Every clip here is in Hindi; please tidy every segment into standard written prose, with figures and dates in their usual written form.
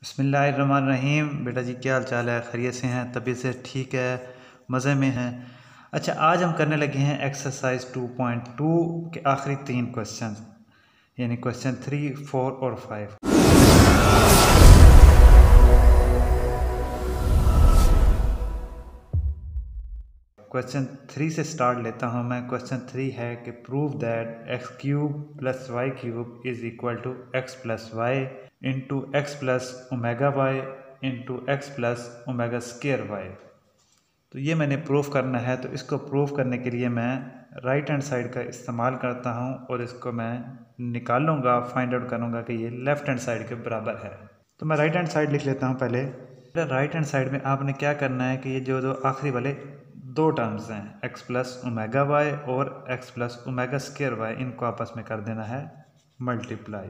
बिस्मिल्लाहिर्रहमानिर्रहीम। बेटा जी क्या हाल चाल है? खैरियत से हैं? तबीयत से ठीक है? मज़े में हैं? अच्छा, आज हम करने लगे हैं एक्सरसाइज 2.2 के आखिरी 3 क्वेश्चन, यानी क्वेश्चन 3, 4 और 5। क्वेश्चन 3 से स्टार्ट लेता हूं मैं। क्वेश्चन 3 है कि prove that x cube plus Y cube is equal to x plus Y into x plus omega Y into x plus omega square Y. तो ये मैंने प्रूफ करना है। तो इसको प्रूफ करने के लिए मैं राइट हैंड साइड का इस्तेमाल करता हूँ और इसको मैं निकालूंगा, फाइंड आउट करूँगा कि ये लेफ्ट हैंड साइड के बराबर है। तो मैं राइट हैंड साइड लिख लेता हूँ पहले। राइट हैंड साइड में आपने क्या करना है कि ये जो दो आखिरी वाले दो टर्म्स हैं, एक्स प्लस ओमेगा वाई और X plus omega square Y, इनको आपस में कर देना है मल्टीप्लाई।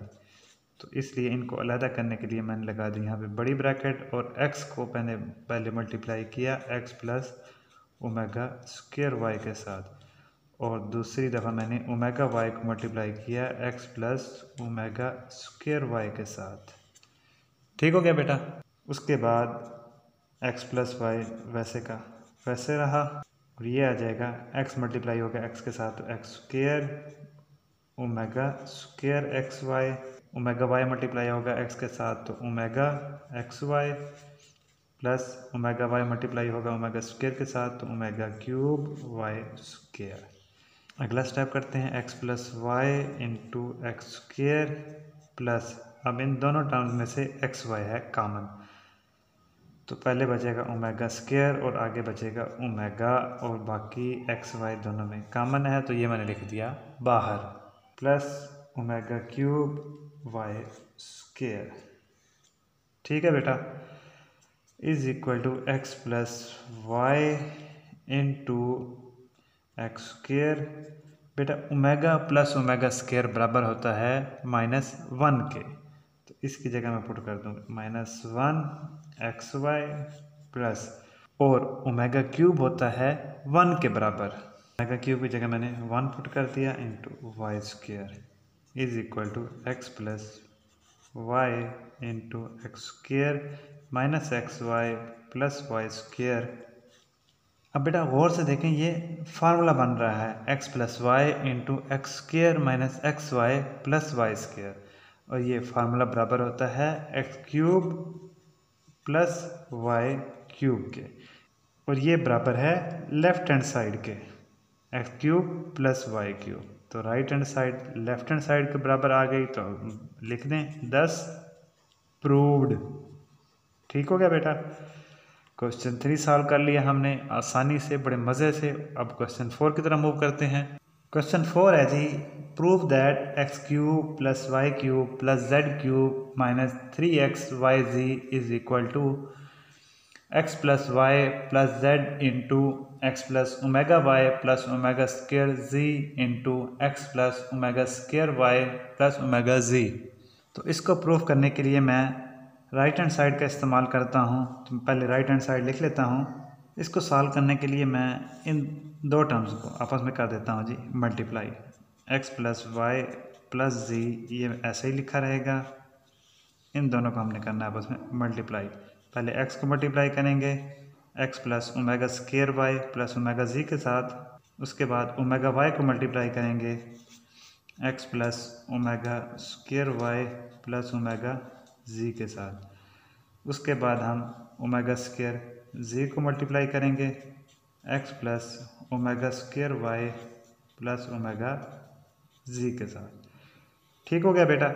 तो इसलिए इनको अलहदा करने के लिए मैंने लगा दी यहाँ पे बड़ी ब्रैकेट और x को मैंने पहले मल्टीप्लाई किया x plus omega square Y के साथ, और दूसरी दफ़ा मैंने ओमेगा वाई को मल्टीप्लाई किया x plus omega square Y के साथ। ठीक हो गया बेटा? उसके बाद x प्लस वाई वैसे का वैसे रहा और ये आ जाएगा x मल्टीप्लाई हो गया x के साथ, तो X square omega square x Y, omega Y multiply होगा x के साथ तो omega x Y, plus omega Y multiply होगा ओमेगा स्क्वायर के साथ तो ओमेगा क्यूब वाई स्क्वायर। अगला स्टेप करते हैं x plus Y into x square plus, अब इन दोनों टर्म्स में से एक्स वाई है कॉमन, तो पहले बचेगा ओमेगा स्क्वायर और आगे बचेगा ओमेगा, और बाकी एक्स वाई दोनों में कॉमन है तो ये मैंने लिख दिया बाहर, plus omega cube Y square. ठीक है बेटा? Is equal to x plus Y into x square. बेटा ओमेगा प्लस ओमेगा स्क्वायर बराबर होता है -1 के, तो इसकी जगह मैं पुट कर दूँ -1 एक्स वाई प्लस, और ओमेगा क्यूब होता है 1 के बराबर, ओमेगा क्यूब की जगह मैंने 1 पुट कर दिया into Y square is equal to x plus Y into x square minus x Y plus Y square. अब बेटा गौर से देखें, ये फार्मूला बन रहा है x plus Y into x square minus x Y plus Y square, और ये फार्मूला बराबर होता है x cube plus Y cube के, और ये बराबर है लेफ्ट हैंड साइड के x cube plus Y cube. तो right hand side left hand side के बराबर आ गई, तो लिख दें 10 प्रूव्ड। ठीक हो गया बेटा? क्वेश्चन 3 सॉल्व कर लिया हमने आसानी से, बड़े मज़े से। अब क्वेश्चन 4 की तरफ मूव करते हैं। क्वेश्चन 4 है जी, prove that x cube plus Y cube plus z cube minus 3x y z is equal to x plus Y plus Z into x plus omega y plus omega square z into x plus omega square y plus omega z. तो इसको प्रूव करने के लिए मैं राइट हैंड साइड का इस्तेमाल करता हूँ। तो पहले राइट हैंड साइड लिख लेता हूँ। इसको सॉल्व करने के लिए मैं इन दो टर्म्स को आपस में कर देता हूँ z multiply, x plus Y plus z, ये ऐसे ही लिखा रहेगा। इन दोनों को हमने करना है आपस में मल्टीप्लाई। पहले x को मल्टीप्लाई करेंगे x plus omega square y plus omega z के साथ, उसके बाद ओमेगा वाई को मल्टीप्लाई करेंगे x plus omega square y plus omega z के साथ, उसके बाद हम ओमेगा स्क्वायर जी को मल्टीप्लाई करेंगे x plus omega square y plus omega z के साथ। ठीक हो गया बेटा?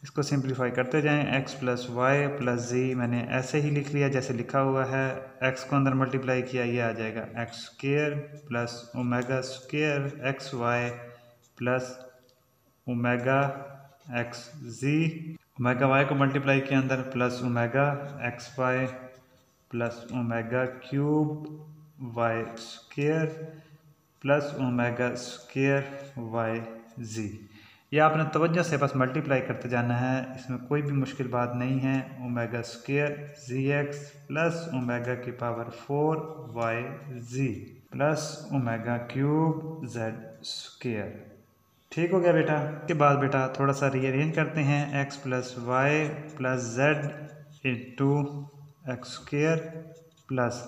इसको सिंप्लीफाई करते जाएं, x प्लस वाई प्लस जी मैंने ऐसे ही लिख लिया जैसे लिखा हुआ है, x को अंदर मल्टीप्लाई किया, ये आ जाएगा x square plus omega square x Y plus omega x z, omega Y को मल्टीप्लाई किया अंदर plus omega x Y plus omega cube Y square plus omega square y z. ये आपने तवज्जो से बस मल्टीप्लाई करते जाना है, इसमें कोई भी मुश्किल बात नहीं है। Omega square z x plus omega की power 4 y z plus omega cube z square. ठीक हो गया बेटा। के बाद बेटा थोड़ा सा रीअरेंज करते हैं, x plus Y plus Z into x square plus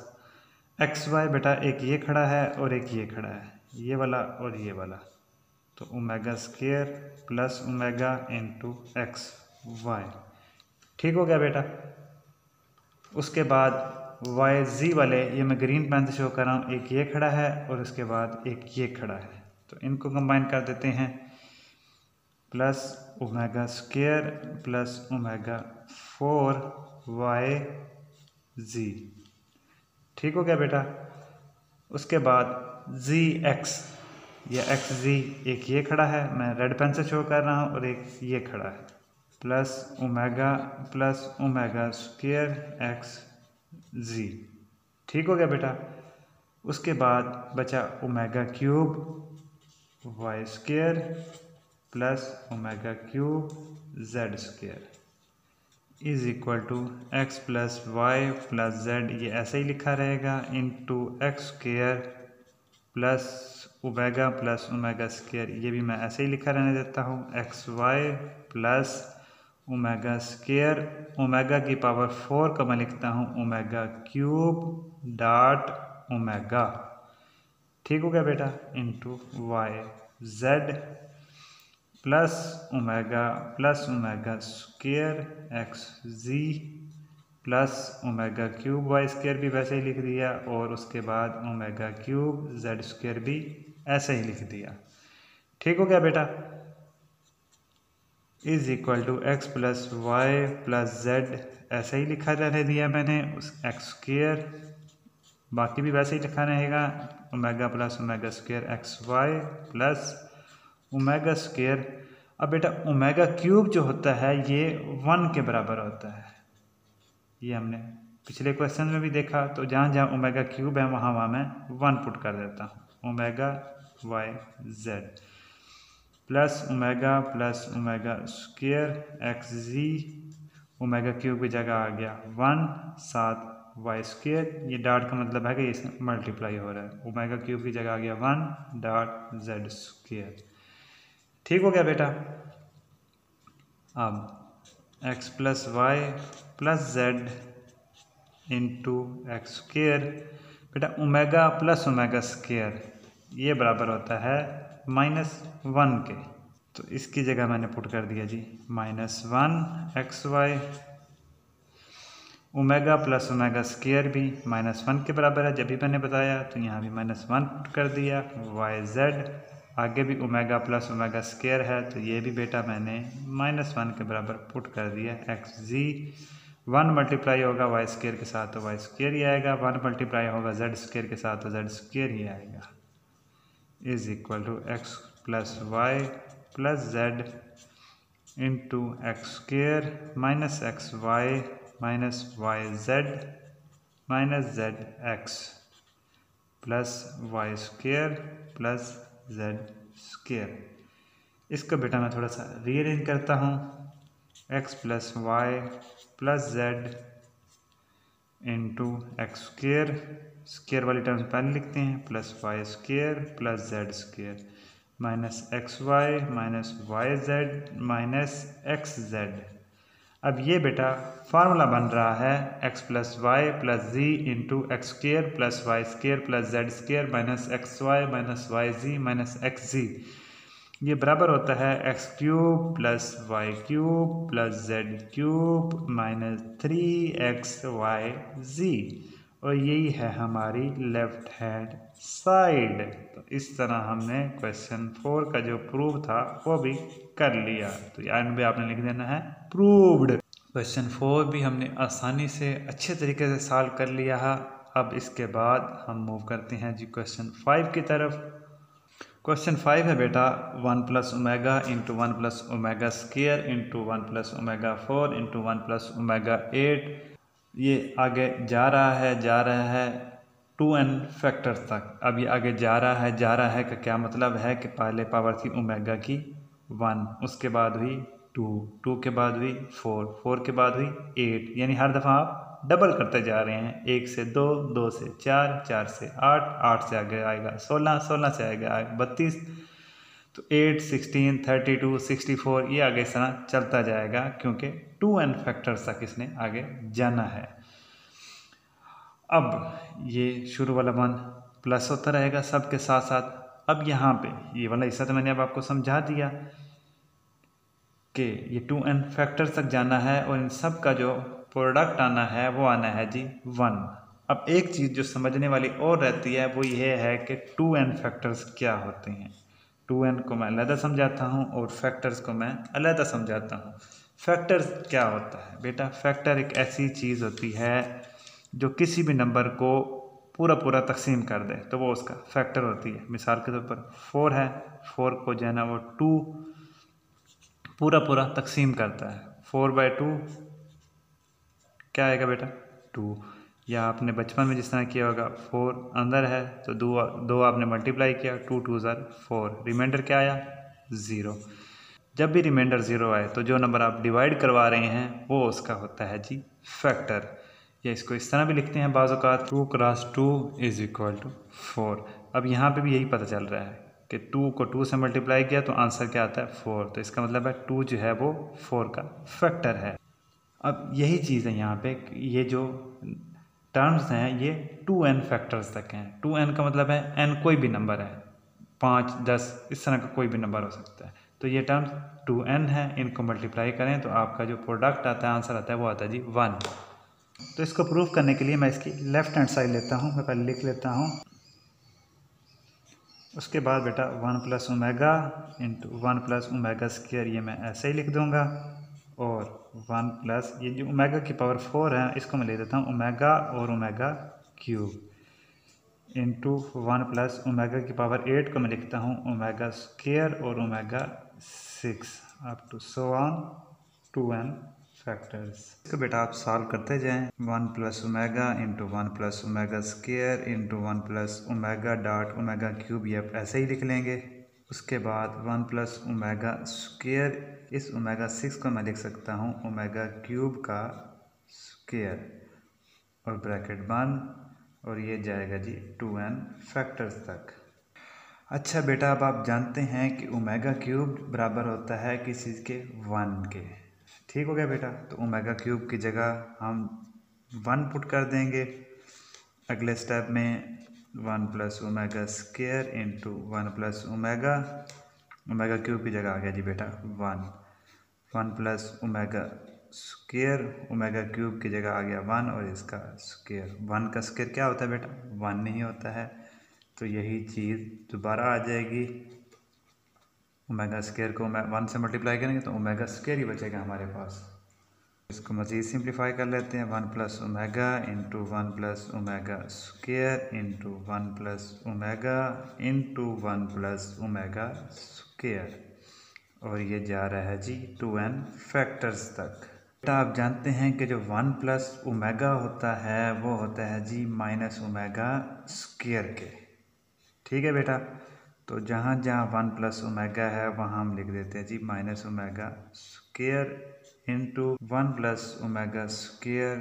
X Y. बेटा एक ये खड़ा है और एक ये खड़ा है, ये वाला और ये वाला, तो omega square plus omega into X Y. ठीक हो गया बेटा। उसके बाद वाई जी वाले, ये मैं ग्रीन पेन से शो कर रहा हूँ, एक ये खड़ा है और उसके बाद एक ये खड़ा है, तो इनको कंबाइन कर देते हैं, plus omega square plus omega 4 जी। ठीक हो गया बेटा। उसके बाद जी एक्स, या एक्स जी, एक ये खड़ा है, मैं रेड पेन से शो कर रहा हूँ, और एक ये खड़ा है, प्लस ओमेगा स्क्र एक्स जी। ठीक हो गया बेटा। उसके बाद बचा omega cube y square plus omega cube z square is equal to x plus Y plus z, ये ऐसे ही लिखा रहेगा, into x square plus omega square, ये भी मैं ऐसे ही लिखा रहने देता हूँ, x Y plus omega square, omega की पावर 4 का मैं लिखता हूँ ओमेगा क्यूब डॉट ओमेगा। ठीक हो गया बेटा, into y z plus omega square x z plus omega cube y square भी वैसे ही लिख दिया, और उसके बाद ओमेगा क्यूब जेड स्क्र भी ऐसे ही लिख दिया। ठीक हो गया बेटा। Is equal to x plus Y plus z, ऐसे ही लिखा रहने दिया मैंने, उस एक्स स्क्र, बाकी भी वैसे ही लिखा रहेगा, omega plus omega square x Y plus omega square. अब बेटा ओमेगा क्यूब जो होता है ये 1 के बराबर होता है, ये हमने पिछले क्वेश्चन में भी देखा, तो जहाँ जहाँ ओमेगा क्यूब है वहाँ मैं 1 पुट कर देता हूँ, omega y z plus omega square x z, omega cube की जगह आ गया 1 साथ वाई स्क्र, ये डॉट का मतलब है कि इसमें मल्टीप्लाई हो रहा है, ओमेगा क्यूब की जगह आ गया 1 डॉट जेड स्क्र। ठीक हो गया बेटा। अब x plus Y plus Z into x square, बेटा ओमेगा प्लस ओमेगा स्क्र ये बराबर होता है -1 के, तो इसकी जगह मैंने पुट कर दिया जी -1 x Y, omega plus omega square भी -1 के बराबर है, जब भी मैंने बताया, तो यहाँ भी -1 पुट कर दिया, वाई जेड, आगे भी ओमेगा प्लस ओमेगा स्क्र है, तो ये भी बेटा मैंने -1 के बराबर पुट कर दिया, एक्स जी, 1 मल्टीप्लाई होगा वाई स्क्र के साथ तो वाई स्क्र ही आएगा, 1 मल्टीप्लाई होगा जेड स्क्र के साथ तो जेड स्क्र ही आएगा, is equal to x plus Y plus Z into x square minus x y minus y z minus z x plus y square plus z square. इसको बेटा मैं थोड़ा सा रीअरेंज करता हूँ, x plus Y plus Z into x square, square वाली टर्म्स पहले लिखते हैं, plus y square plus z square minus x y z minus x z. अब ये बेटा फार्मूला बन रहा है x plus Y plus z into x square plus y square plus z square minus y z minus x z, ये बराबर होता है x cube plus Y cube plus z cube minus 3xyz, और यही है हमारी लेफ्ट हैंड साइड। तो इस तरह हमने क्वेश्चन 4 का जो प्रूव था वो भी कर लिया, तो एंड में आपने लिख देना है प्रूव्ड। क्वेश्चन 4 भी हमने आसानी से अच्छे तरीके से सॉल्व कर लिया है। अब इसके बाद हम मूव करते हैं जी क्वेश्चन 5 की तरफ। क्वेश्चन 5 है बेटा 1 plus omega into 1 plus omega square into 1 plus omega 4 into 1 plus omega 8, ये आगे जा रहा है 2n फैक्टर तक। अब ये आगे जा रहा है का क्या मतलब है कि पहले पावर थी ओमेगा की 1, उसके बाद हुई 2 के बाद हुई 4 के बाद हुई 8, यानी हर दफ़ा आप डबल करते जा रहे हैं, 1 से 2, 2 से 4, 4 से 8, 8 से आगे आएगा 16, 16 से आगे 32, तो 8, 16, 32, 64 ये आगे इस तरह चलता जाएगा, क्योंकि 2n फैक्टर्स तक इसने आगे जाना है। अब ये शुरू वाला वन प्लस होता रहेगा सब के साथ साथ। अब यहाँ पे ये वाला हिस्सा तो मैंने अब आपको समझा दिया कि ये 2n फैक्टर्स तक जाना है और इन सब का जो प्रोडक्ट आना है वो आना है जी 1। अब एक चीज़ जो समझने वाली और रहती है वो ये है कि 2n फैक्टर्स क्या होते हैं। 2n को मैं अलग समझाता हूँ और फैक्टर्स को मैं अलग समझाता हूँ। फैक्टर्स क्या होता है बेटा? फैक्टर एक ऐसी चीज़ होती है जो किसी भी नंबर को पूरा पूरा तकसीम कर दे तो वो उसका फैक्टर होती है। मिसाल के तौर पर 4 है, 4 को जो है ना वो 2 पूरा पूरा तकसीम करता है। 4/2 क्या आएगा बेटा? 2। या आपने बचपन में जिस तरह किया होगा 4 अंदर है तो दो आपने मल्टीप्लाई किया, 2 2 4, रिमाइंडर क्या आया? 0। जब भी रिमाइंडर 0 आए तो जो नंबर आप डिवाइड करवा रहे हैं वो उसका होता है जी फैक्टर। या इसको इस तरह भी लिखते हैं बाज़ औक़ात 2 क्रॉस 2 इज़ इक्वल टू 4। अब यहाँ पे भी यही पता चल रहा है कि 2 को 2 से मल्टीप्लाई किया तो आंसर क्या आता है? 4। तो इसका मतलब है 2 जो है वो 4 का फैक्टर है। अब यही चीज़ है यहाँ पे, ये जो टर्म्स हैं ये 2n फैक्टर्स तक हैं। 2n का मतलब है n कोई भी नंबर है, 5, 10 इस तरह का कोई भी नंबर हो सकता है। तो ये टर्म्स 2n है, इनको मल्टीप्लाई करें तो आपका जो प्रोडक्ट आता है, आंसर आता है वो आता है जी 1। तो इसको प्रूव करने के लिए मैं इसकी लेफ्ट हैंड साइड लेता हूँ, मैं पहले लिख लेता हूँ। उसके बाद बेटा 1 plus omega into 1 plus omega square, ये मैं ऐसे ही लिख दूँगा। और 1 प्लस ये जो ओमेगा की पावर 4 है इसको मैं ले देता हूँ ओमेगा और omega cube into 1 plus omega की पावर 8 को मैं लिखता हूँ ओमेगा स्क्वायर और omega 6 up to so on 2n factors. इसको बेटा आप सॉल्व करते जाएं। 1 plus omega into 1 plus omega square into 1 plus omega dot omega cube, ये आप ऐसे ही लिख लेंगे। उसके बाद 1 प्लस ओमेगा स्क्वायर, इस ओमेगा 6 को मैं लिख सकता हूँ ओमेगा क्यूब का स्क्वायर और ब्रैकेट बंद, और ये जाएगा जी 2n फैक्टर्स तक। अच्छा बेटा, अब आप जानते हैं कि ओमेगा क्यूब बराबर होता है किस चीज़ के? 1 के। ठीक हो गया बेटा। तो ओमेगा क्यूब की जगह हम 1 पुट कर देंगे। अगले स्टेप में 1 plus omega square into 1 plus omega, omega cube की जगह आ गया जी बेटा 1 plus omega square, omega cube की जगह आ गया 1 और इसका स्क्वायर। 1 का स्क्वायर क्या होता है बेटा? 1 नहीं होता है। तो यही चीज़ दोबारा आ जाएगी। ओमेगा स्क्वायर को 1 से मल्टीप्लाई करेंगे तो ओमेगा स्क्वायर ही बचेगा हमारे पास। इसको मज़ीद सिंप्लीफाई कर लेते हैं। 1 plus omega into 1 plus omega square into 1 plus omega into 1 plus omega square, और ये जा रहा है जी 2n फैक्टर्स तक। बेटा आप जानते हैं कि जो 1 प्लस ओमेगा होता है वो होता है जी माइनस ओमेगा स्क्वायर के। ठीक है बेटा। तो जहाँ जहाँ 1 प्लस ओमेगा है वहाँ हम लिख देते हैं z minus omega square into 1 plus omega square.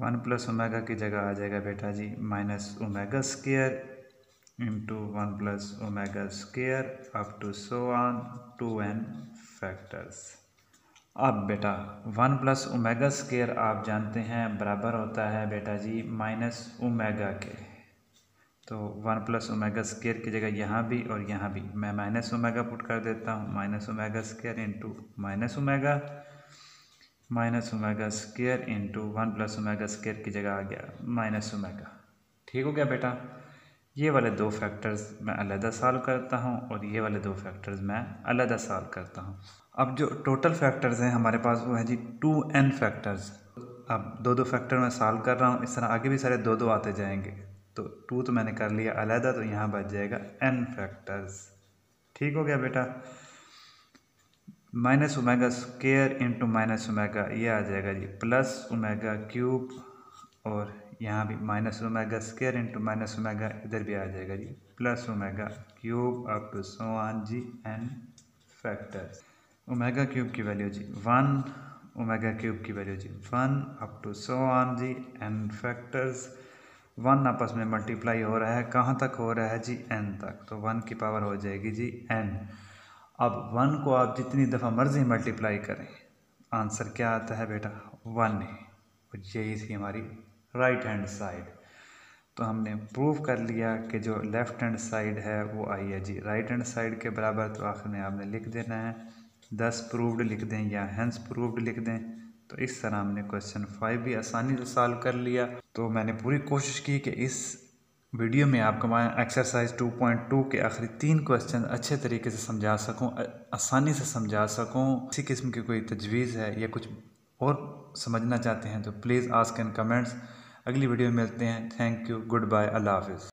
1 plus omega की जगह आ जाएगा बेटा z minus omega square into 1 plus omega square up to so on 2n factors. अब बेटा 1 प्लस ओमेगा स्क्वायर आप जानते हैं बराबर होता है बेटा जी माइनस ओमेगा के। तो 1 प्लस ओमेगा स्क्वायर की जगह यहाँ भी और यहाँ भी मैं माइनस ओमेगा पुट कर देता हूँ। Minus omega square into minus omega square into 1 plus omega square की जगह आ गया माइनस ओमेगा। ठीक हो गया बेटा। ये वाले दो फैक्टर्स मैं अलग सॉल्व करता हूँ और ये वाले दो फैक्टर्स मैं अलग सॉल्व करता हूँ। अब जो टोटल फैक्टर्स हैं हमारे पास वो है जी 2n फैक्टर्स। अब दो फैक्टर मैं सॉल्व कर रहा हूँ, इस तरह आगे भी सारे दो आते जाएंगे। तो 2 तो मैंने कर लिया अलग, तो यहाँ बच जाएगा n फैक्टर्स। ठीक हो गया बेटा। Minus omega square into minus omega, ये आ जाएगा जी प्लस ओमेगा क्यूब, और यहाँ भी minus omega square into minus omega, इधर भी आ जाएगा z plus omega cube up to so on z n factors. Omega cube की वैल्यू जी 1, ओमेगा क्यूब की value z 1 up to so on z n factors. 1 आपस में मल्टीप्लाई हो रहा है, कहाँ तक हो रहा है जी? n तक। तो 1 की पावर हो जाएगी जी n। अब 1 को आप जितनी दफ़ा मर्ज़ी मल्टीप्लाई करें, आंसर क्या आता है बेटा? 1 है। और यही थी हमारी राइट हैंड साइड। तो हमने प्रूव कर लिया कि जो लेफ़्ट हैंड साइड है वो आई है जी राइट हैंड साइड के बराबर। तो आखिर में आपने लिख देना है 10 प्रूव्ड लिख दें या हेंस प्रूव्ड लिख दें। तो इस तरह हमने क्वेश्चन 5 भी आसानी से सॉल्व कर लिया। तो मैंने पूरी कोशिश की कि इस वीडियो में आपको मैं एक्सरसाइज 2.2 के आखिरी 3 क्वेश्चन अच्छे तरीके से समझा सकूं, आसानी से समझा सकूं। किसी किस्म की कोई तजवीज़ है या कुछ और समझना चाहते हैं तो प्लीज़ आस्क इन कमेंट्स। अगली वीडियो में मिलते हैं। थैंक यू, गुड बाय, अल्लाह हाफिज़।